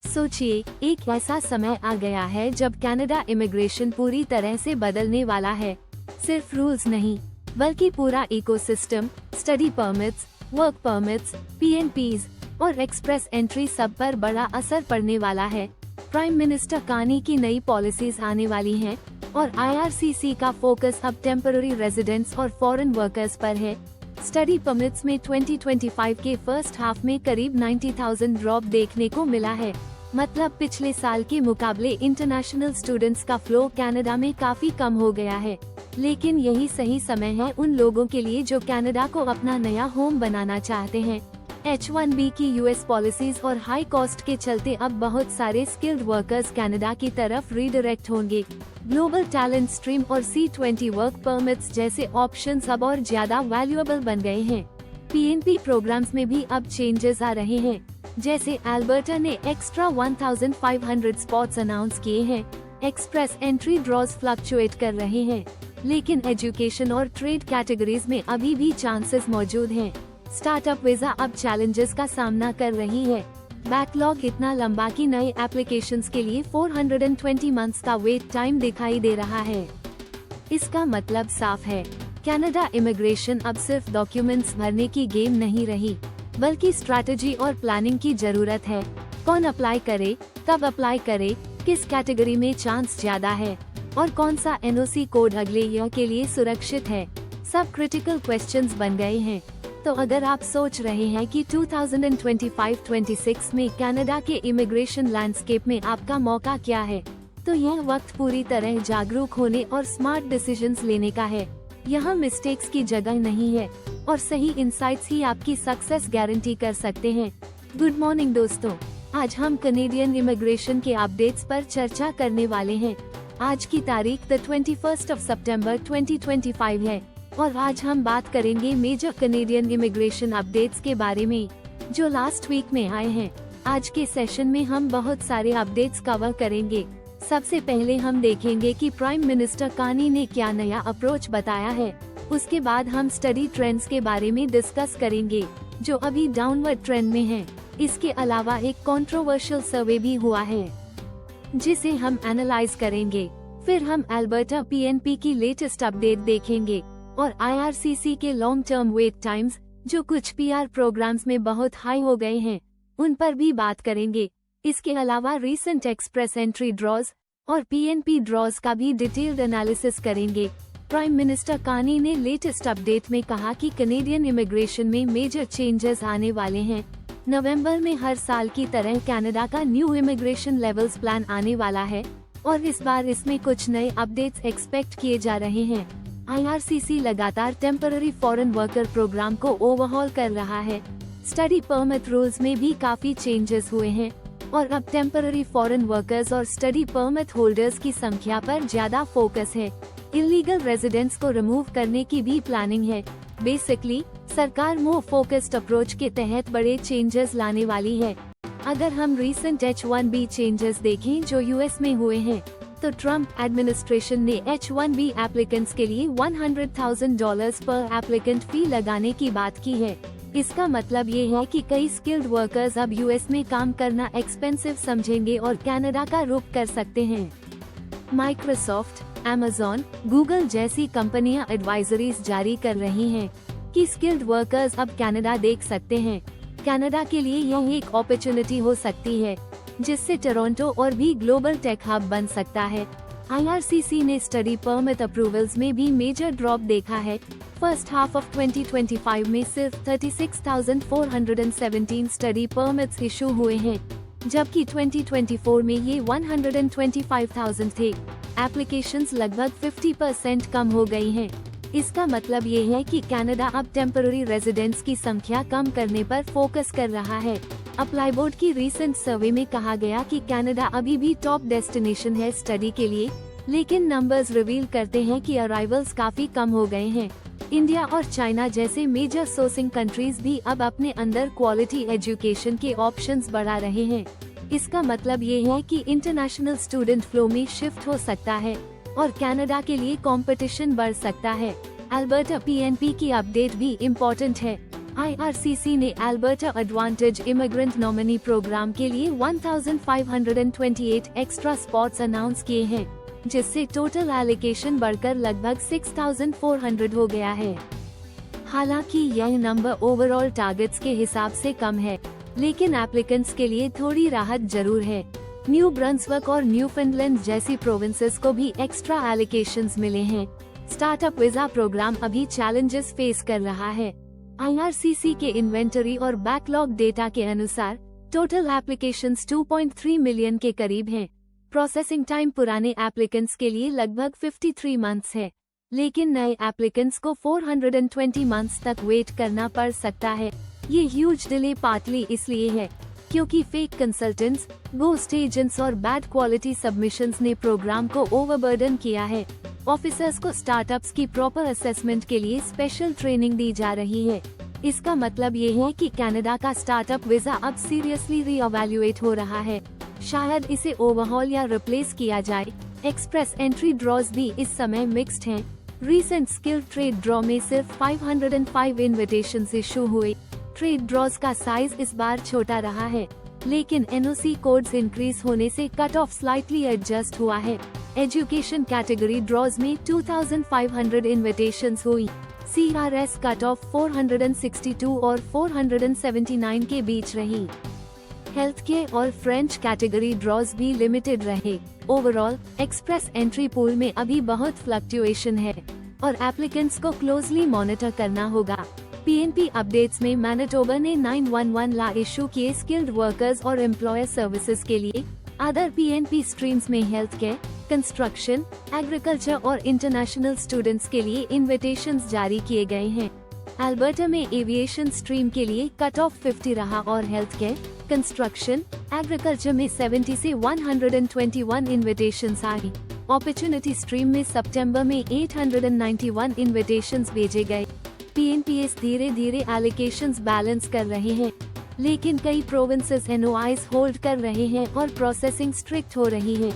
सोचिए, एक ऐसा समय आ गया है जब कनाडा इमिग्रेशन पूरी तरह से बदलने वाला है। सिर्फ रूल्स नहीं, बल्कि पूरा ecosystem, study permits, work permits, PNPs और एक्सप्रेस एंट्री सब पर बड़ा असर पड़ने वाला है। प्राइम मिनिस्टर कार्नी की नई पॉलिसीज आने वाली हैं और आईआरसीसी का फोकस अब टेम्पररी रेजिडेंट्स और फॉरेन वर्कर्स पर है। स्टडी परमिट्स में 2025 के फर्स्ट हाफ में करीब 90,000 ड्रॉप देखने को मिला है। मतलब पिछले साल के मुकाबले इंटरनेशनल स्टूडेंट्स का फ्लो कनाडा में काफी कम हो गया है। लेकिन यही सही समय है उन लोगों के लिए जो कनाडा को अपना नया होम बनाना चाहते हैं। H1B की यूएस पॉलिसीज और हाई कॉस्ट के चलते अब बहुत सारे स्किल्ड वर्कर्स कनाडा की तरफ रीडायरेक्ट होंगे। ग्लोबल टैलेंट स्ट्रीम और C20 वर्क परमिट्स जैसे ऑप्शंस अब और ज्यादा वैल्यूएबल बन गए हैं। पीएनपी प्रोग्राम्स में भी अब चेंजेस आ रहे हैं, जैसे अल्बर्टा ने एक्स्ट्रा 1500 स्पॉट्स अनाउंस किए हैं। एक्सप्रेस एंट्री ड्रॉज फ्लक्चुएट कर रहे हैं, लेकिन एजुकेशन और ट्रेड कैटेगरीज में अभी भी चांसेस मौजूद हैं। स्टार्टअप वीजा अब चैलेंजेस का सामना कर रही है। बैकलॉग इतना लंबा कि नए एप्लीकेशंस के लिए 420 मंथ्स का वेट टाइम दिखाई दे रहा है। इसका मतलब साफ है, कनाडा इमिग्रेशन अब सिर्फ डॉक्यूमेंट्स भरने की गेम नहीं रही, बल्कि स्ट्रैटेजी और प्लानिंग की जरूरत है। कौन अप्लाई करे, कब अप्लाई करे, किस कैटेगरी में चांस ज्यादा है और कौन सा एनओसी कोड अगले ईयर के लिए सुरक्षित है, सब क्रिटिकल क्वेश्चंस बन गए हैं। तो अगर आप सोच रहे हैं कि 2025-26 में कनाडा के इमिग्रेशन लैंडस्केप में आपका मौका क्या है, तो यह वक्त पूरी तरह जागरूक होने और स्मार्ट डिसीजंस लेने का है। यहाँ मिस्टेक्स की जगह नहीं है और सही इंसाइट्स ही आपकी सक्सेस गारंटी कर सकते हैं। गुड मॉर्निंग दोस्तों, आज हम कनेडियन इमिग्रेशन के अपडेट्स पर चर्चा करने वाले हैं। आज की तारीख 21 सितंबर 2025 है और आज हम बात करेंगे मेजर कनेडियन इमिग्रेशन अपडेट्स के बारे में जो लास्ट वीक में आए हैं। आज के सेशन में हम बहुत सारे अपडेट्स कवर करेंगे। सबसे पहले हम देखेंगे कि प्राइम मिनिस्टर कार्नी ने क्या नया अप्रोच बताया है। उसके बाद हम स्टडी ट्रेंड्स के बारे में डिस्कस करेंगे जो अभी डाउनवर्ड ट्रेंड में है। इसके अलावा एक कंट्रोवर्शियल सर्वे भी हुआ है जिसे हम एनालाइज करेंगे। फिर हम अल्बर्टा पीएनपी की लेटेस्ट अपडेट देखेंगे और आईआरसीसी के लॉन्ग टर्म वेट टाइम्स जो कुछ पीआर प्रोग्राम्स में बहुत हाई हो गए हैं उन पर भी बात करेंगे। इसके अलावा रीसेंट एक्सप्रेस एंट्री ड्रॉज और पीएनपी ड्रॉज का भी डिटेल्ड एनालिसिस करेंगे। प्राइम मिनिस्टर कार्नी ने लेटेस्ट अपडेट में कहा कि कनेडियन इमिग्रेशन में मेजर चेंजेस आने वाले हैं। नवंबर में हर साल की तरह कनाडा का न्यू इमिग्रेशन लेवल्स प्लान आने वाला है और इस बार इसमें कुछ नए अपडेट्स एक्सपेक्ट किए जा रहे हैं। आईआरसीसी लगातार टेम्पररी फॉरेन वर्कर प्रोग्राम को ओवरहॉल कर रहा है। स्टडी परमिट रूल्स में भी काफी चेंजेस हुए हैं और अब टेम्पररी फॉरेन वर्कर्स और स्टडी परमिट होल्डर्स की संख्या पर ज्यादा फोकस है। इलीगल रेजिडेंट्स को रिमूव करने की भी प्लानिंग है। बेसिकली सरकार मोर फोकस्ड अप्रोच के तहत बड़े चेंजेस लाने वाली है। अगर हम रीसेंट H1B चेंजेस देखें जो यूएस में हुए हैं, तो ट्रम्प एडमिनिस्ट्रेशन ने H1B एप्लीकेंट्स के लिए $100,000 पर एप्लीकेंट फी लगाने की बात की है। इसका मतलब ये है कि कई स्किल्ड वर्कर्स अब यूएस में काम करना एक्सपेंसिव समझेंगे और कनाडा का रुख कर सकते हैं। माइक्रोसॉफ्ट, Amazon, गूगल जैसी कंपनियां एडवाइजरीज जारी कर रही हैं कि स्किल्ड वर्कर्स अब कनाडा देख सकते हैं। कनाडा के लिए यह एक अपॉर्चुनिटी हो सकती है जिससे टोरंटो और भी ग्लोबल टेक हब बन सकता है। आईआरसीसी ने स्टडी परमिट अप्रूवल्स में भी मेजर ड्रॉप देखा है। फर्स्ट हाफ ऑफ 2025 में सिर्फ 36,417 स्टडी परमिट्स इशू हुए हैं, जबकि 2024 में ये 125,000 थे। एप्लीकेशंस लगभग 50% कम हो गई हैं। इसका मतलब ये है कि कनाडा अब टेम्पररी रेजिडेंट्स की संख्या कम करने पर फोकस कर रहा है। अप्लाई बोर्ड की रीसेंट सर्वे में कहा गया कि कनाडा अभी भी टॉप डेस्टिनेशन है स्टडी के लिए, लेकिन नंबर्स रिवील करते हैं कि अराइवल्स काफी कम हो गए हैं। इंडिया और चाइना जैसे मेजर सोर्सिंग कंट्रीज भी अब अपने अंदर क्वालिटी एजुकेशन के ऑप्शंस बढ़ा रहे हैं। इसका मतलब ये है कि इंटरनेशनल स्टूडेंट फ्लो में शिफ्ट हो सकता है और कनाडा के लिए कंपटीशन बढ़ सकता है। अल्बर्टा पीएनपी की अपडेट भी इम्पोर्टेंट है। IRCC ने Alberta advantage immigrant nominee programme के लिए 1528 एक्स्ट्रा स्पॉट्स अनाउंस किए हैं, जिससे टोटल एलोकेशन बढ़कर लगभग 6400 हो गया है। हालांकि यह नंबर ओवरऑल टारगेट्स के हिसाब से कम है, लेकिन एप्लीकेंट्स के लिए थोड़ी राहत जरूर है। न्यू ब्रंसविक और न्यूफाउंडलैंड जैसी प्रोविंसेस को भी एक्स्ट्रा एलोकेशंस मिले हैं। स्टार्टअप वीजा प्रोग्राम अभी चैलेंजेस फेस कर रहा है। IRCC के इन्वेंटरी और बैकलॉग डेटा के अनुसार टोटल एप्लीकेशंस 2.3 मिलियन के करीब हैं। प्रोसेसिंग टाइम पुराने एप्लीकेंट्स के लिए लगभग 53 मंथ्स है, लेकिन नए एप्लीकेंट्स को 420 मंथ्स तक वेट करना पड़ सकता है। ये ह्यूज डिले पार्टली इसलिए है क्योंकि फेक कंसल्टेंट्स, घोस्ट एजेंट्स और बैड क्वालिटी सबमिशंस ने प्रोग्राम को ओवरबर्डन किया है। ऑफिसर्स को स्टार्टअप्स की प्रॉपर असेसमेंट के लिए स्पेशल ट्रेनिंग दी जा रही है। इसका मतलब ये है कि कनाडा का स्टार्टअप वीजा अब सीरियसली रीएवैल्यूएट हो रहा है। शायद इसे ओवरहॉल या रिप्लेस किया जाए। एक्सप्रेस एंट्री ड्रॉज भी इस समय मिक्स्ड हैं। रीसेंट स्किल ट्रेड ड्रॉ में सिर्फ 505 इन्विटेशंस इशू हुए। ट्रेड ड्रॉज का साइज इस बार छोटा रहा है, लेकिन NOC कोड्स इंक्रीज होने से कट ऑफ स्लाइटली एडजस्ट हुआ है। एजुकेशन कैटेगरी ड्रॉज में 2500 इन्विटेशंस हुई। CRS कट ऑफ 462 और 479 के बीच रही। हेल्थ केयर और फ्रेंच कैटेगरी ड्रॉज भी लिमिटेड रहे। ओवरऑल एक्सप्रेस एंट्री पूल में अभी बहुत फ्लक्चुएशन है और एप्लीकेंट्स को क्लोजली मॉनिटर करना होगा। PNP अपडेट्स में मैनिटोबा ने 911 ला इशू किए स्किल्ड वर्कर्स और एम्प्लॉयर सर्विसेज के लिए। अदर PNP स्ट्रीम्स में हेल्थ केयर, कंस्ट्रक्शन, एग्रीकल्चर और इंटरनेशनल स्टूडेंट्स के लिए इन्विटेशंस जारी किए गए हैं। अल्बर्टा में एविएशन स्ट्रीम के लिए कट ऑफ 50 रहा और हेल्थ केयर, कंस्ट्रक्शन, एग्रीकल्चर में 70 से 121 इन्विटेशंस आई। अपॉर्चुनिटी स्ट्रीम में सितंबर में 891 इन्विटेशंस भेजे गए। PNPs धीरे धीरे एलोकेशंस बैलेंस कर रहे हैं, लेकिन कई प्रोविंसेस NOIs होल्ड कर रहे हैं और प्रोसेसिंग स्ट्रिक्ट हो रही है।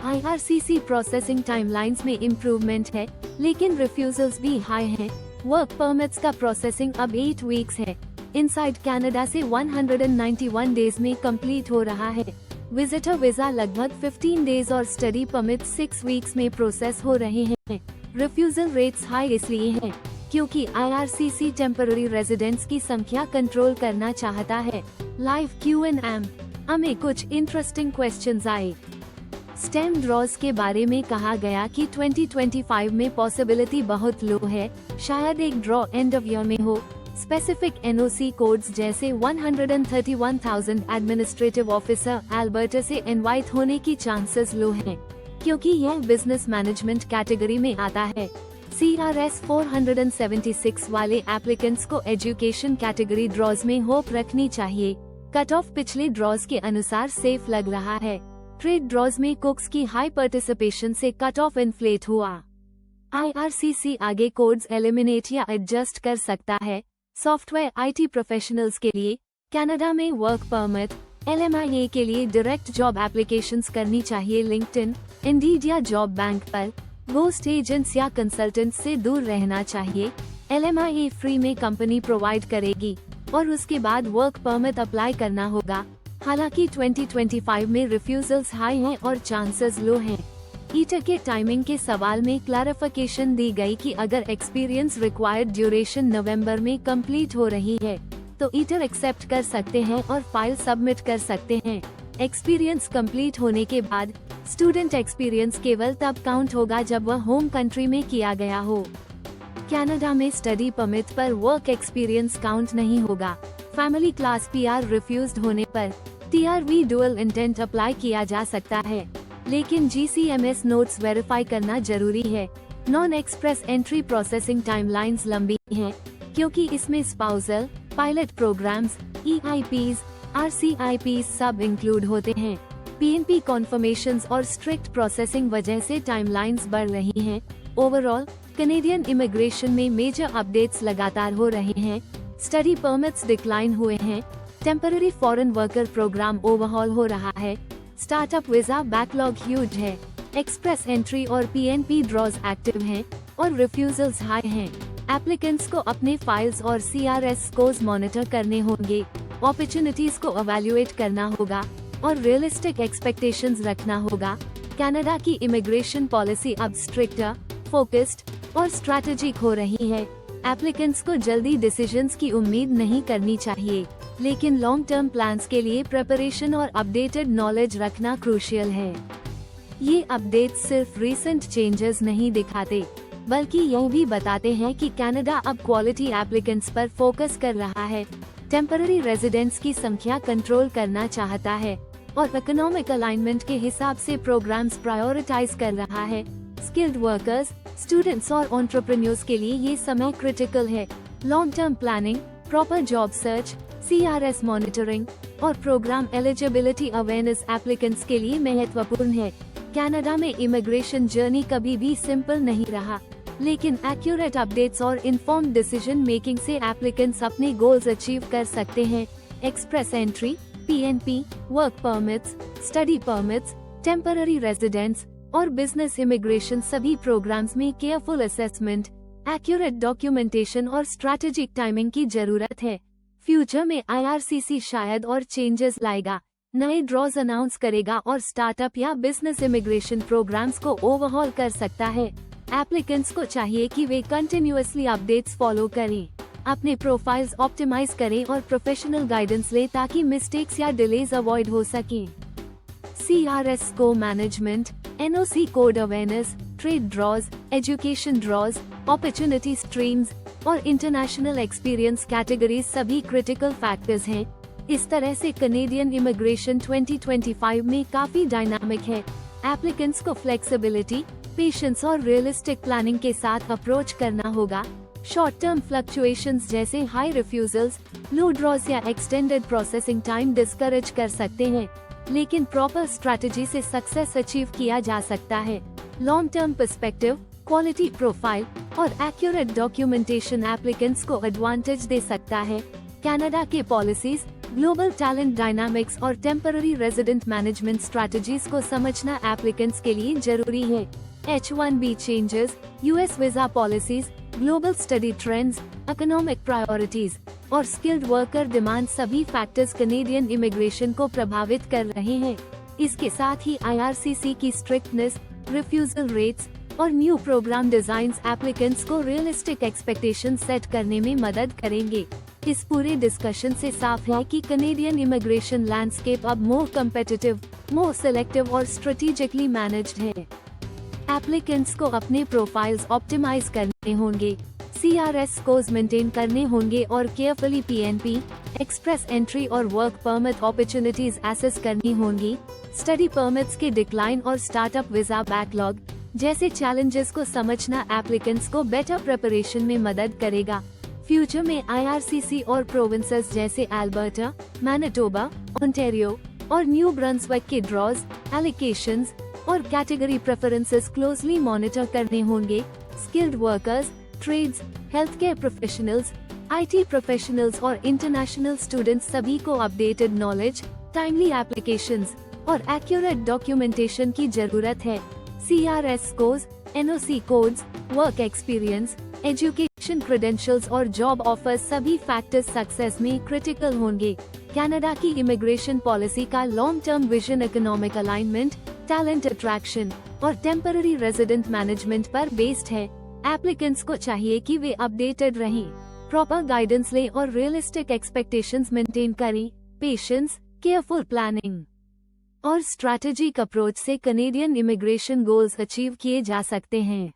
IRCC प्रोसेसिंग टाइमलाइंस में इम्प्रूवमेंट है, लेकिन रिफ्यूजल्स भी हाई हैं। वर्क परमिट्स का प्रोसेसिंग अब 8 वीक्स है। इनसाइड कनाडा से 191 डेज में कंप्लीट हो रहा है। विजिटर वीजा लगभग 15 डेज और स्टडी परमिट 6 वीक्स में प्रोसेस हो रहे हैं। रिफ्यूजल रेट्स हाई इसलिए हैं क्योंकि IRCC टेम्पररी रेजिडेंट्स की संख्या कंट्रोल करना चाहता है। लाइव Q&A हमें कुछ इंटरेस्टिंग क्वेश्चंस आए। स्टेम ड्रॉज के बारे में कहा गया कि 2025 में पॉसिबिलिटी बहुत लो है, शायद एक ड्रॉ एंड ऑफ ईयर में हो। स्पेसिफिक NOC कोड्स जैसे 131,000 एडमिनिस्ट्रेटिव ऑफिसर अल्बर्टा से इनवाइट होने की चांसेस लो हैं, क्योंकि यह बिजनेस मैनेजमेंट कैटेगरी में आता है। CRS 476 वाले एप्लीकेंट्स को एजुकेशन कैटेगरी ड्रॉज में होप रखनी चाहिए। कट ऑफ पिछले ड्रॉज के अनुसार सेफ लग रहा है। ट्रेड ड्रॉज में कुक्स की हाई पार्टिसिपेशन से कट ऑफ इन्फ्लेट हुआ। IRCC आगे कोड्स एलिमिनेट या एडजस्ट कर सकता है। सॉफ्टवेयर IT प्रोफेशनल्स के लिए कनाडा में वर्क परमिट LMIA के लिए डायरेक्ट जॉब एप्लीकेशंस करनी चाहिए। लिंक्डइन, इंडीड या जॉब बैंक पर घोस्ट एजेंट्स या कंसल्टेंट्स से दूर रहना चाहिए। LMIA फ्री में कंपनी प्रोवाइड करेगी और उसके बाद वर्क परमिट अप्लाई करना होगा। हालांकि 2025 में रिफ्यूजल्स हाई हैं और चांसेस लो हैं। ईटर के टाइमिंग के सवाल में क्लैरिफिकेशन दी गई कि अगर एक्सपीरियंस रिक्वायर्ड ड्यूरेशन नवंबर में कंप्लीट हो रही है तो ईटर एक्सेप्ट कर सकते हैं और फाइल सबमिट कर सकते हैं। एक्सपीरियंस कंप्लीट होने के बाद स्टूडेंट एक्सपीरियंस केवल तब काउंट होगा जब वह होम कंट्री में किया गया हो। कनाडा में स्टडी परमिट पर वर्क एक्सपीरियंस काउंट नहीं होगा। फैमिली क्लास PR रिफ्यूज्ड होने पर TRV डुअल इंटेंट अप्लाई किया जा सकता है, लेकिन GCMS नोट्स वेरीफाई करना जरूरी है। Non express entry processing timelines लंबी हैं, क्योंकि इसमें spousal, pilot programmes, EIPs, RCIPs सब इंक्लूड होते हैं। PNP कॉन्फर्मेशंस और स्ट्रिक्ट प्रोसेसिंग वजह से टाइमलाइंस बढ़ रही हैं। ओवरऑल कैनेडियन इमिग्रेशन में मेजर अपडेट्स लगातार हो रहे हैं। स्टडी परमिट्स डिक्लाइन हुए हैं। Temporary foreign worker programme overhaul हो रहा है। स्टार्टअप वीजा बैकलॉग ह्यूज है। एक्सप्रेस एंट्री और PNP ड्रॉज एक्टिव हैं और रिफ्यूजल्स हाई हैं। एप्लीकेंट्स को अपने फाइल्स और CRS स्कोर्स मॉनिटर करने होंगे, अपॉर्चुनिटीज को इवैल्यूएट करना होगा और रियलिस्टिक एक्सपेक्टेशंस रखना होगा। कनाडा की इमिग्रेशन पॉलिसी अब स्ट्रिक्टर, फोकस्ड और स्ट्रैटेजिक हो रही है। एप्लीकेंट्स को जल्दी डिसीजंस की उम्मीद नहीं करनी चाहिए, लेकिन लॉन्ग टर्म प्लान्स के लिए प्रिपरेशन और अपडेटेड नॉलेज रखना क्रूशियल है। ये अपडेट्स सिर्फ रीसेंट चेंजेस नहीं दिखाते, बल्कि यह भी बताते हैं कि कनाडा अब क्वालिटी एप्लीकेंट्स पर फोकस कर रहा है, टेम्पररी रेजिडेंट्स की संख्या कंट्रोल करना चाहता है और इकोनॉमिक अलाइनमेंट के हिसाब से प्रोग्राम्स प्रायोरिटाइज कर रहा है। स्किल्ड वर्कर्स, स्टूडेंट्स और एंटरप्रेन्योर्स के लिए ये समय क्रिटिकल है। Long term planning, proper job search, CRS monitoring और प्रोग्राम एलिजिबिलिटी अवेयरनेस एप्लीकेंट्स के लिए महत्वपूर्ण है। कनाडा में इमिग्रेशन जर्नी कभी भी सिंपल नहीं रहा, लेकिन एक्यूरेट अपडेट्स और इन्फॉर्म्ड डिसीजन मेकिंग से एप्लीकेंट्स अपने गोल्स अचीव कर सकते हैं। Express entry, PNP, work permits, study permits, temporary residents और बिजनेस इमिग्रेशन सभी प्रोग्राम्स में केयरफुल असेसमेंट, एक्यूरेट डॉक्यूमेंटेशन और स्ट्रैटेजिक टाइमिंग की जरूरत है। फ्यूचर में IRCC शायद और चेंजेस लाएगा, नए ड्रॉज अनाउंस करेगा और स्टार्टअप या बिजनेस इमिग्रेशन प्रोग्राम्स को ओवरहॉल कर सकता है। एप्लीकेंट्स को चाहिए कि वे कंटिन्यूअसली अपडेट्स फॉलो करें, अपने प्रोफाइल्स ऑप्टिमाइज करें और प्रोफेशनल गाइडेंस लें ताकि मिस्टेक्स या डिलेज अवॉइड हो सकें। CRS score management, NOC code awareness, trade draws, education draws, opportunity streams और इंटरनेशनल एक्सपीरियंस कैटेगरीज सभी क्रिटिकल फैक्टर्स हैं। इस तरह से कनेडियन इमिग्रेशन 2025 में काफी डायनामिक है। एप्लीकेंट्स को फ्लेक्सिबिलिटी, पेशेंस और रियलिस्टिक प्लानिंग के साथ अप्रोच करना होगा। शॉर्ट टर्म फ्लक्चुएशंस जैसे हाई रिफ्यूजल्स, लो ड्रॉज या एक्सटेंडेड प्रोसेसिंग टाइम डिस्करेज कर सकते हैं, लेकिन प्रॉपर स्ट्रैटेजी से सक्सेस अचीव किया जा सकता है। Long term perspective, quality profile और एक्यूरेट डॉक्यूमेंटेशन एप्लीकेंट्स को एडवांटेज दे सकता है। कनाडा के पॉलिसीज, ग्लोबल टैलेंट डायनामिक्स और टेम्पररी रेजिडेंट मैनेजमेंट स्ट्रैटेजीज को समझना एप्लीकेंट्स के लिए जरूरी है। H-1B changes, US visa policies, global study trends, economic priorities और स्किल्ड वर्कर डिमांड सभी फैक्टर्स कनेडियन इमिग्रेशन को प्रभावित कर रहे हैं। इसके साथ ही IRCC की स्ट्रिक्टनेस, रिफ्यूजल रेट्स और न्यू प्रोग्राम डिजाइन्स एप्लीकेंट्स को रियलिस्टिक एक्सपेक्टेशन सेट करने में मदद करेंगे। इस पूरे डिस्कशन से साफ है कि कनेडियन इमिग्रेशन लैंडस्केप अब मोर कम्पिटिटिव, मोर सिलेक्टिव और स्ट्रेटेजिकली मैनेज्ड है। एप्लीकेंट्स को अपने प्रोफाइल्स ऑप्टिमाइज करने होंगे, CRS स्कोर्स मेंटेन करने होंगे और केयरफुली PNP, एक्सप्रेस एंट्री और वर्क परमिट अपॉर्चुनिटीज एसेस करनी होंगी। स्टडी परमिट्स के डिक्लाइन और स्टार्टअप वीजा बैकलॉग जैसे चैलेंजेस को समझना एप्लीकेंट्स को बेटर प्रिपरेशन में मदद करेगा। फ्यूचर में IRCC और प्रोविंसेस जैसे अल्बर्टा, मैनिटोबा, ओंटारियो और न्यू ब्रंसविक के ड्रॉज, एलोकेशंस और कैटेगरी प्रेफरेंसेस क्लोजली मॉनिटर करने होंगे। Skilled workers, trades, health care professionals, IT professionals और इंटरनेशनल स्टूडेंट्स सभी को अपडेटेड नॉलेज, टाइमली एप्लीकेशंस और एक्यूरेट डॉक्यूमेंटेशन की जरूरत है। CRS scores, NOC codes, work experience, education credentials और जॉब ऑफर्स सभी फैक्टर्स सक्सेस में क्रिटिकल होंगे। कनाडा की इमिग्रेशन पॉलिसी का long term vision economic alignment, talent attraction और टेम्पररी रेजिडेंट मैनेजमेंट पर बेस्ड है। एप्लीकेंट्स को चाहिए कि वे अपडेटेड रहें, प्रॉपर गाइडेंस लें और रियलिस्टिक एक्सपेक्टेशंस मेंटेन करें। पेशेंस, केयरफुल प्लानिंग और स्ट्रैटेजिक अप्रोच से कनेडियन इमिग्रेशन गोल्स अचीव किए जा सकते हैं।